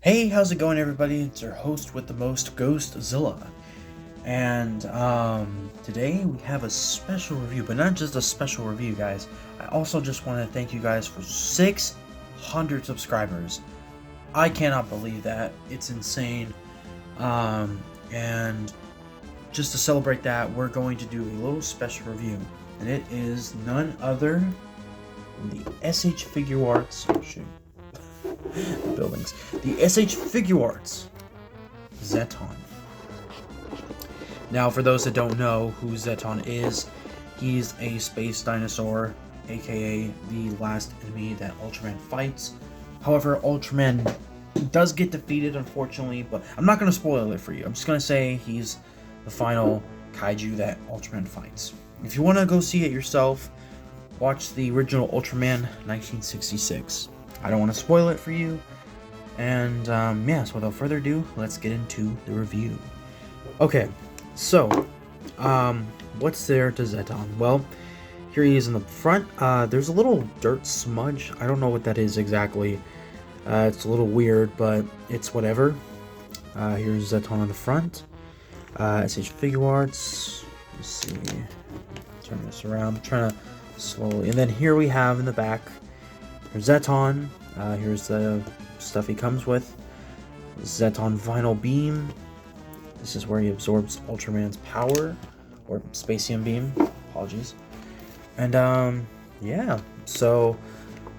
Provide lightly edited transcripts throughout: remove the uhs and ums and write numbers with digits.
Hey, how's it going, everybody? It's your host with the most, Ghostzilla. And today we have a special review, but not just a special review, guys. I also just want to thank you guys for 600 subscribers. I cannot believe that. It's insane. And just to celebrate that, we're going to do a little special review. And it is none other than the SH Figuarts. Oh, shoot. Buildings. The SH Figuarts ZETTON. Now, for those that don't know who ZETTON is, he's a space dinosaur, aka the last enemy that Ultraman fights. However, Ultraman does get defeated, unfortunately, but I'm not going to spoil it for you. I'm just going to say he's the final kaiju that Ultraman fights. If you want to go see it yourself, watch the original Ultraman 1966. I don't want to spoil it for you. And yeah, so without further ado, let's get into the review. Okay, so what's there to ZETTON? Well, here he is in the front. There's a little dirt smudge. I don't know what that is exactly. It's a little weird, but it's whatever. Here's ZETTON on the front. SH Figuarts. Let's see. Turn this around. I'm trying to slowly. And then here we have in the back. Here's ZETTON. Here's the stuff he comes with. ZETTON Vinyl Beam. This is where he absorbs Ultraman's power, or Spacium Beam. Apologies. And yeah. So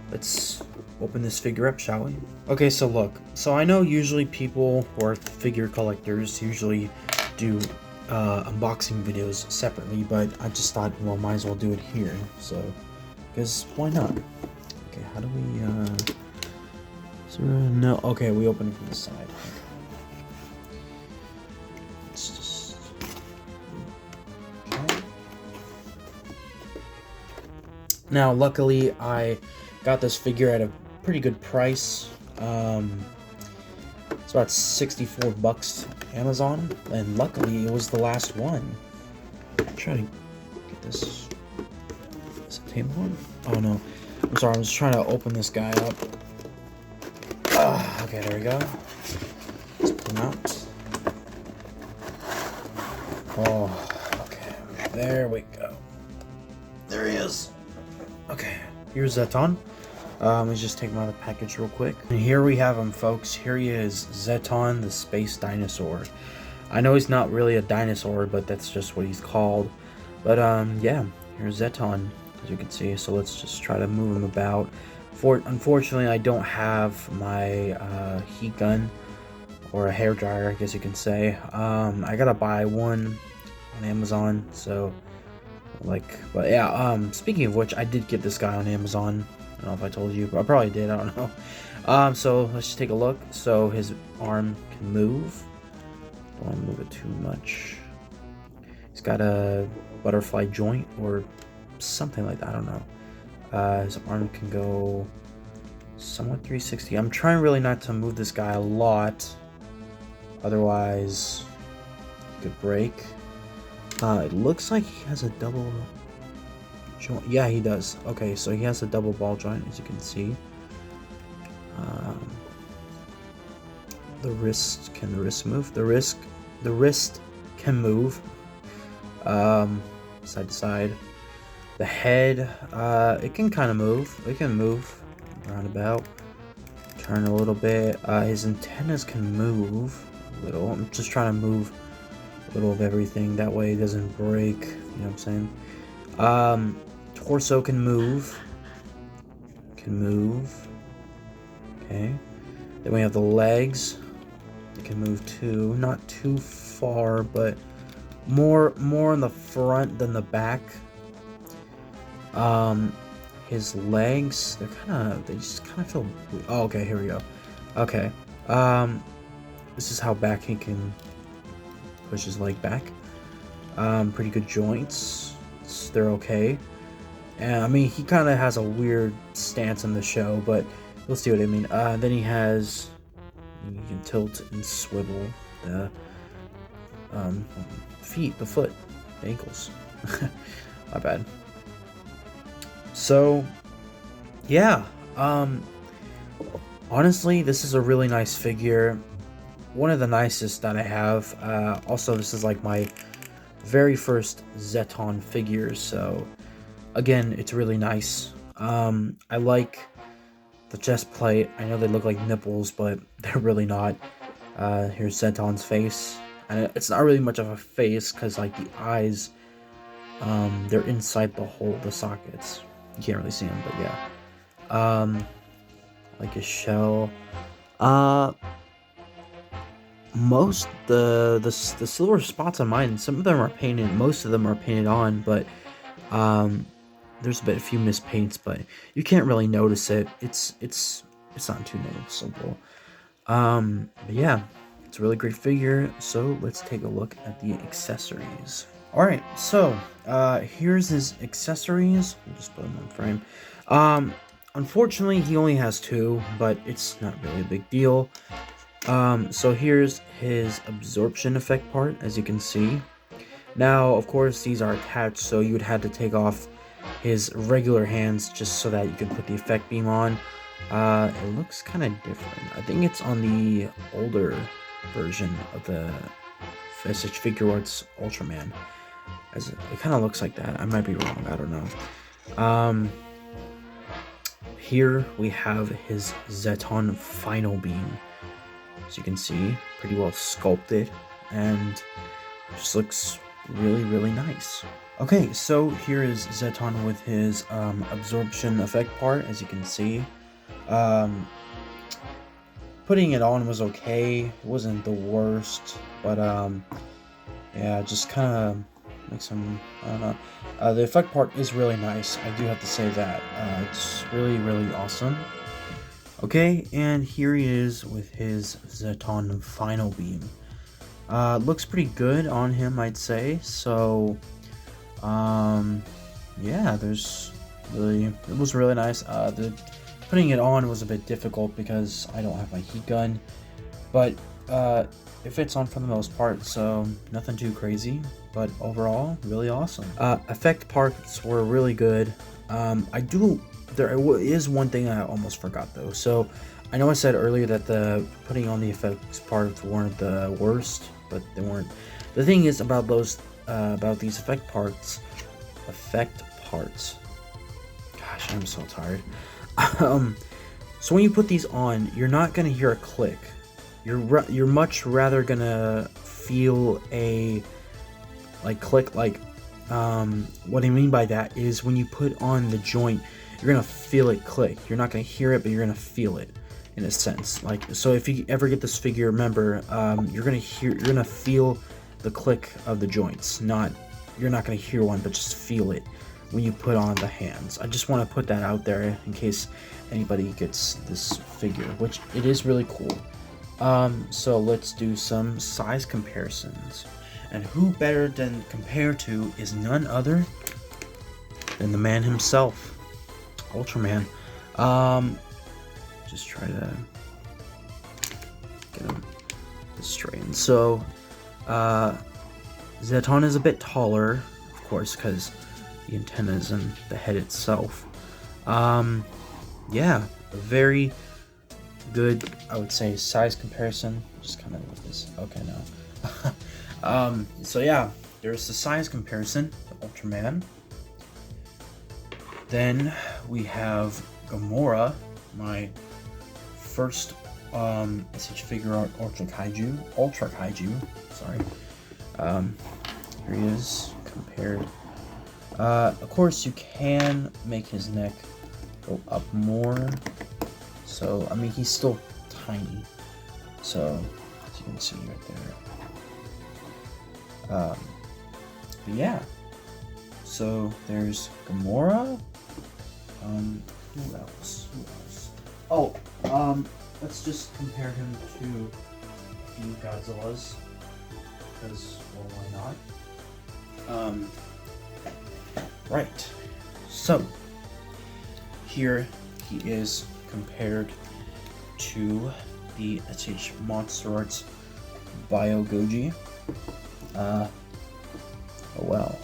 let's open this figure up, shall we? Okay, so look. So I know usually people who are figure collectors usually do unboxing videos separately, but I just thought, well, might as well do it here. So, because why not? Okay, how do we, no, okay, we open it from the side. Let's just, okay. Now, luckily, I got this figure at a pretty good price. It's about 64 bucks Amazon, and luckily, it was the last one. I'm trying to get this, is it table on? Oh, no. I'm sorry, I'm just trying to open this guy up. Okay, there we go. Let's pull him out. Oh, okay. There we go. There he is. Okay, here's ZETTON. Let's just take him out of the package real quick. And here we have him, folks. Here he is, ZETTON, the space dinosaur. I know he's not really a dinosaur, but that's just what he's called. But, yeah, here's ZETTON, as you can see. So let's just try to move him about. Unfortunately, I don't have my heat gun or a hair dryer, I guess you can say. I gotta buy one on Amazon. So, but yeah. Speaking of which, I did get this guy on Amazon. I don't know if I told you, but I probably did. I don't know. So let's just take a look. So his arm can move. Don't want to move it too much. He's got a butterfly joint or something like that. I don't know. His arm can go somewhat 360. I'm trying really not to move this guy a lot, otherwise he could break. It looks like he has a double joint. Yeah, he does. Okay, so he has a double ball joint, as you can see. The wrist move? The wrist can move side to side. The head, it can kind of move. It can move around about. Turn a little bit. His antennas can move a little. I'm just trying to move a little of everything. That way it doesn't break. You know what I'm saying? Torso can move. Okay. Then we have the legs. They can move too. Not too far, but more in the front than the back. His legs, they just kind of feel, oh, okay, here we go. Okay, this is how back he can push his leg back. Pretty good joints, they're okay. And I mean, he kind of has a weird stance in the show, but you'll see what I mean. Then he has, you can tilt and swivel the feet, the foot, the ankles. My bad. So, yeah, Honestly, this is a really nice figure. One of the nicest that I have. Also, this is like my very first ZETTON figure, so again, it's really nice. I like the chest plate. I know they look like nipples, but they're really not. Here's ZETTON's face. And it's not really much of a face, because like the eyes, they're inside the hole, the sockets. You can't really see them, but yeah. Like a shell. Uh, most the silver spots on mine, some of them are painted, most of them are painted on, but there's a few mispaints, but you can't really notice it. It's not too noticeable. But yeah, it's a really great figure. So let's take a look at the accessories. All right, so here's his accessories. I'll just put them on frame. Unfortunately, he only has two, but it's not really a big deal. So here's his absorption effect part, as you can see. Now, of course, these are attached, so you would have to take off his regular hands just so that you can put the effect beam on. It looks kind of different. I think it's on the older version of the SH Figuarts Ultraman. As it kind of looks like that. I might be wrong. I don't know. Here we have his ZETTON Final Beam. As you can see, pretty well sculpted, and just looks really nice. Okay, so here is ZETTON with his absorption effect part, as you can see. Putting it on was okay. It wasn't the worst, but yeah, just kind of makes some, I don't know. The effect part is really nice. I do have to say that. It's really awesome. Okay, and here he is with his ZETTON Final Beam. Looks pretty good on him, I'd say. So, yeah, it was really nice. Putting it on was a bit difficult because I don't have my heat gun, but it fits on for the most part, so nothing too crazy, but overall, really awesome. Effect parts were really good. There is one thing I almost forgot though. So I know I said earlier that the putting on the effects parts weren't the worst, but they weren't. The thing is about these effect parts. Gosh, I'm so tired. So when you put these on, you're not gonna hear a click. You're much rather gonna feel a click. What I mean by that is when you put on the joint, you're gonna feel it click. You're not gonna hear it, but you're gonna feel it in a sense. So if you ever get this figure, remember, you're gonna feel the click of the joints. You're not gonna hear one, but just feel it when you put on the hands. I just want to put that out there in case anybody gets this figure, which it is really cool. So let's do some size comparisons. And who better than compare to is none other than the man himself, Ultraman. Just try to get him straightened. So, ZETTON is a bit taller, of course, because the antennas and the head itself. Yeah, a very good, I would say, size comparison. Just kind of with this. Okay, no. So yeah, there's the size comparison, the Ultraman. Then we have Gamora, my first SH Figuart Ultra Kaiju. Sorry. Here he is compared. Of course, you can make his neck go up more. So, I mean, he's still tiny. So, as you can see right there. But yeah. So, there's Gamora. Who else? Oh, let's just compare him to a few Godzillas. Because, well, why not? Right. So, here he is compared to the SH Monster Arts Bio Goji. Oh well.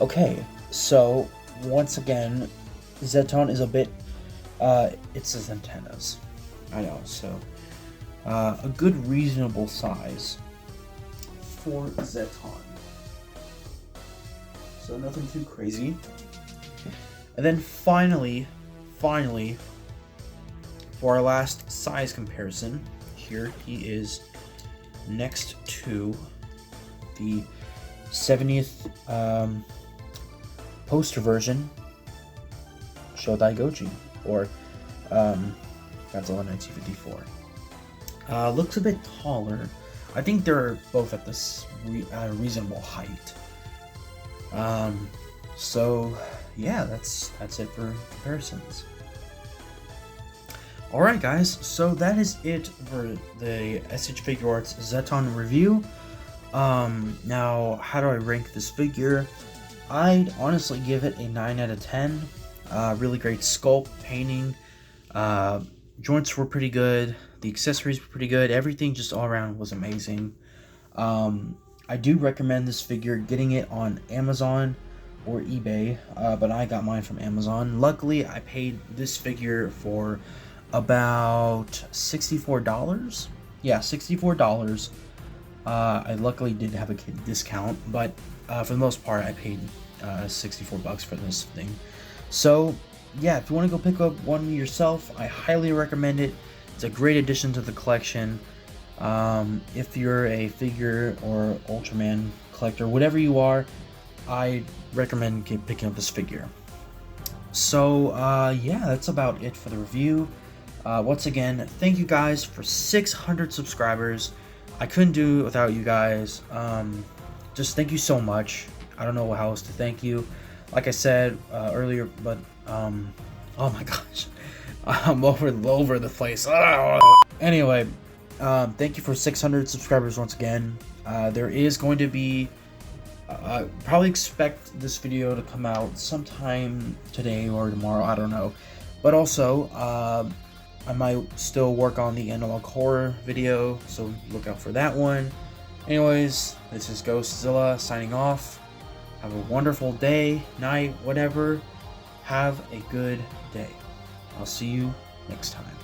Okay, so once again, ZETTON is a bit, it's his antennas. I know, so a good reasonable size for ZETTON. So nothing too crazy. And then finally, for our last size comparison, here he is next to the 70th poster version Shodai Goji, or Godzilla 1954. Looks a bit taller. I think they're both at this reasonable height. So yeah, that's it for comparisons. Alright guys, so that is it for the SH Figuarts ZETTON review. Now, how do I rank this figure? I'd honestly give it a 9 out of 10. Really great sculpt, painting, joints were pretty good, the accessories were pretty good, everything just all around was amazing. I do recommend this figure getting it on Amazon or eBay, but I got mine from Amazon. Luckily, I paid this figure for about $64. Yeah, $64. I luckily did have a discount, but for the most part, I paid 64 bucks for this thing. So yeah, if you want to go pick up one yourself, I highly recommend it. It's a great addition to the collection. If you're a figure or Ultraman collector, whatever you are, I recommend picking up this figure. So yeah, that's about it for the review. Once again, thank you guys for 600 subscribers. I couldn't do it without you guys. Just thank you so much. I don't know how else to thank you. Like I said earlier, but oh my gosh, I'm over the place. Anyway, thank you for 600 subscribers once again. There is going to be probably expect this video to come out sometime today or tomorrow. I don't know, but also I might still work on the analog horror video, so look out for that one. Anyways, this is Ghostzilla signing off. Have a wonderful day, night, whatever. Have a good day. I'll see you next time.